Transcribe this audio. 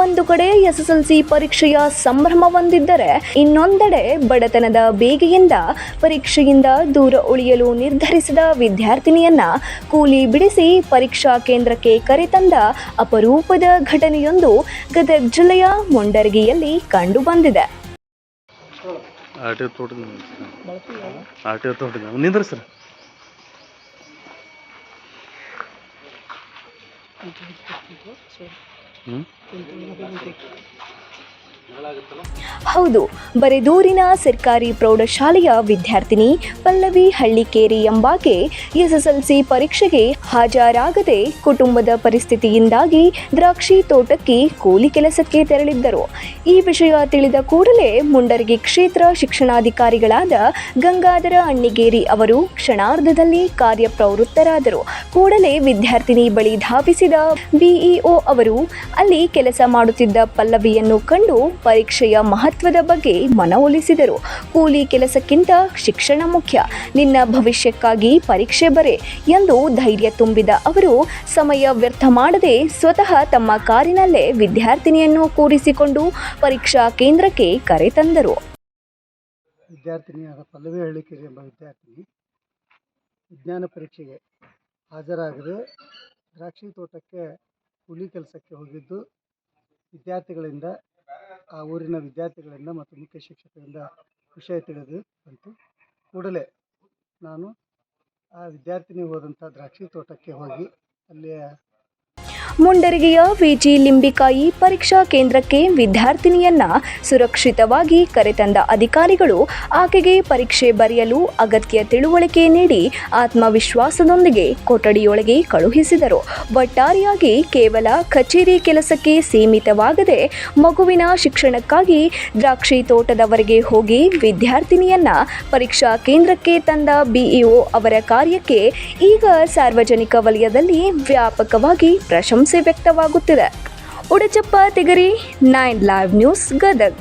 ಒಂದು ಕಡೆ ಎಸ್ಎಸ್ಎಲ್ಸಿ ಪರೀಕ್ಷೆಯ ಸಂಭ್ರಮವೊಂದಿದ್ದರೆ ಇನ್ನೊಂದೆಡೆ ಬಡತನದ ಬೇಗೆಯಿಂದ ಪರೀಕ್ಷೆಯಿಂದ ದೂರ ಉಳಿಯಲು ನಿರ್ಧರಿಸಿದ ವಿದ್ಯಾರ್ಥಿನಿಯನ್ನ ಕೂಲಿ ಬಿಡಿಸಿ ಪರೀಕ್ಷಾ ಕೇಂದ್ರಕ್ಕೆ ಕರೆತಂದ ಅಪರೂಪದ ಘಟನೆಯೊಂದು ಗದಗ ಜಿಲ್ಲೆಯ ಮುಂಡರಗಿಯಲ್ಲಿ ಕಂಡುಬಂದಿದೆ. ಹೌದು, ಬರೆದೂರಿನ ಸರ್ಕಾರಿ ಪ್ರೌಢಶಾಲೆಯ ವಿದ್ಯಾರ್ಥಿನಿ ಪಲ್ಲವಿ ಹಳ್ಳಿಕೇರಿ ಎಂಬಾಕೆ ಎಸ್ಎಸ್ಎಲ್ಸಿ ಪರೀಕ್ಷೆಗೆ ಹಾಜರಾಗದೆ ಕುಟುಂಬದ ಪರಿಸ್ಥಿತಿಯಿಂದಾಗಿ ದ್ರಾಕ್ಷಿ ತೋಟಕ್ಕೆ ಕೂಲಿ ಕೆಲಸಕ್ಕೆ ತೆರಳಿದ್ದರು. ಈ ವಿಷಯ ತಿಳಿದ ಕೂಡಲೇ ಮುಂಡರಗಿ ಕ್ಷೇತ್ರ ಶಿಕ್ಷಣಾಧಿಕಾರಿಗಳಾದ ಗಂಗಾಧರ ಅಣ್ಣಿಗೇರಿ ಅವರು ಕ್ಷಣಾರ್ಧದಲ್ಲಿ ಕಾರ್ಯಪ್ರವೃತ್ತರಾದರು. ಕೂಡಲೇ ವಿದ್ಯಾರ್ಥಿನಿ ಬಳಿ ಧಾವಿಸಿದ ಬಿಇಒ ಅವರು ಅಲ್ಲಿ ಕೆಲಸ ಮಾಡುತ್ತಿದ್ದ ಪಲ್ಲವಿಯನ್ನು ಕಂಡು ಪರೀಕ್ಷೆಯ ಮಹತ್ವದ ಬಗ್ಗೆ ಮನವೊಲಿಸಿದರು. ಕೂಲಿ ಕೆಲಸಕ್ಕಿಂತ ಶಿಕ್ಷಣ ಮುಖ್ಯ, ನಿನ್ನ ಭವಿಷ್ಯಕ್ಕಾಗಿ ಪರೀಕ್ಷೆ ಬರೆ ಎಂದು ಧೈರ್ಯ ತುಂಬಿದ ಅವರು ಸಮಯ ವ್ಯರ್ಥ ಮಾಡದೆ ಸ್ವತಃ ತಮ್ಮ ಕಾರಿನಲ್ಲೇ ವಿದ್ಯಾರ್ಥಿನಿಯನ್ನು ಕೂರಿಸಿಕೊಂಡು ಪರೀಕ್ಷಾ ಕೇಂದ್ರಕ್ಕೆ ಕರೆತಂದರು. ವಿದ್ಯಾರ್ಥಿನಿಯಾದ ಪಲ್ಲವಿ ಹಳ್ಳಿಕೇರಿ ಎಂಬ ವಿದ್ಯಾರ್ಥಿನಿ ವಿಜ್ಞಾನ ಪರೀಕ್ಷೆಗೆ ಹಾಜರಾಗದೆ ದ್ರಾಕ್ಷಿ ತೋಟಕ್ಕೆ ಕೂಲಿ ಕೆಲಸಕ್ಕೆ ಹೋಗಿದ್ದು ವಿದ್ಯಾರ್ಥಿಗಳಿಂದ ಆ ಊರಿನ ವಿದ್ಯಾರ್ಥಿಗಳಿಂದ ಮತ್ತು ಮುಖ್ಯ ಶಿಕ್ಷಕರಿಂದ ವಿಷಯ ತಿಳಿದು ಬಂತು. ಕೂಡಲೇ ನಾನು ಆ ವಿದ್ಯಾರ್ಥಿನಿ ಹೋದಂಥ ದ್ರಾಕ್ಷಿ ತೋಟಕ್ಕೆ ಹೋಗಿ ಅಲ್ಲಿಯ ಮುಂಡರಗಿಯ ವಿಜಿ ಲಿಂಬಿಕಾಯಿ ಪರೀಕ್ಷಾ ಕೇಂದ್ರಕ್ಕೆ ವಿದ್ಯಾರ್ಥಿನಿಯನ್ನ ಸುರಕ್ಷಿತವಾಗಿ ಕರೆತಂದ ಅಧಿಕಾರಿಗಳು ಆಕೆಗೆ ಪರೀಕ್ಷೆ ಬರೆಯಲು ಅಗತ್ಯ ತಿಳುವಳಿಕೆ ನೀಡಿ ಆತ್ಮವಿಶ್ವಾಸದೊಂದಿಗೆ ಕೊಠಡಿಯೊಳಗೆ ಕಳುಹಿಸಿದರು. ಒಟ್ಟಾರೆಯಾಗಿ ಕೇವಲ ಕಚೇರಿ ಕೆಲಸಕ್ಕೆ ಸೀಮಿತವಾಗದೆ ಮಗುವಿನ ಶಿಕ್ಷಣಕ್ಕಾಗಿ ದ್ರಾಕ್ಷಿ ತೋಟದವರೆಗೆ ಹೋಗಿ ವಿದ್ಯಾರ್ಥಿನಿಯನ್ನ ಪರೀಕ್ಷಾ ಕೇಂದ್ರಕ್ಕೆ ತಂದ ಬಿಇಒ ಅವರ ಕಾರ್ಯಕ್ಕೆ ಈಗ ಸಾರ್ವಜನಿಕ ವಲಯದಲ್ಲಿ ವ್ಯಾಪಕವಾಗಿ ಪ್ರಶಂಸೆ ವ್ಯಕ್ತವಾಗುತ್ತಿದೆ. ಉಡಚಪ್ಪ ತಿಗರಿ, 9 ಲೈವ್ ನ್ಯೂಸ್, ಗದಗ್.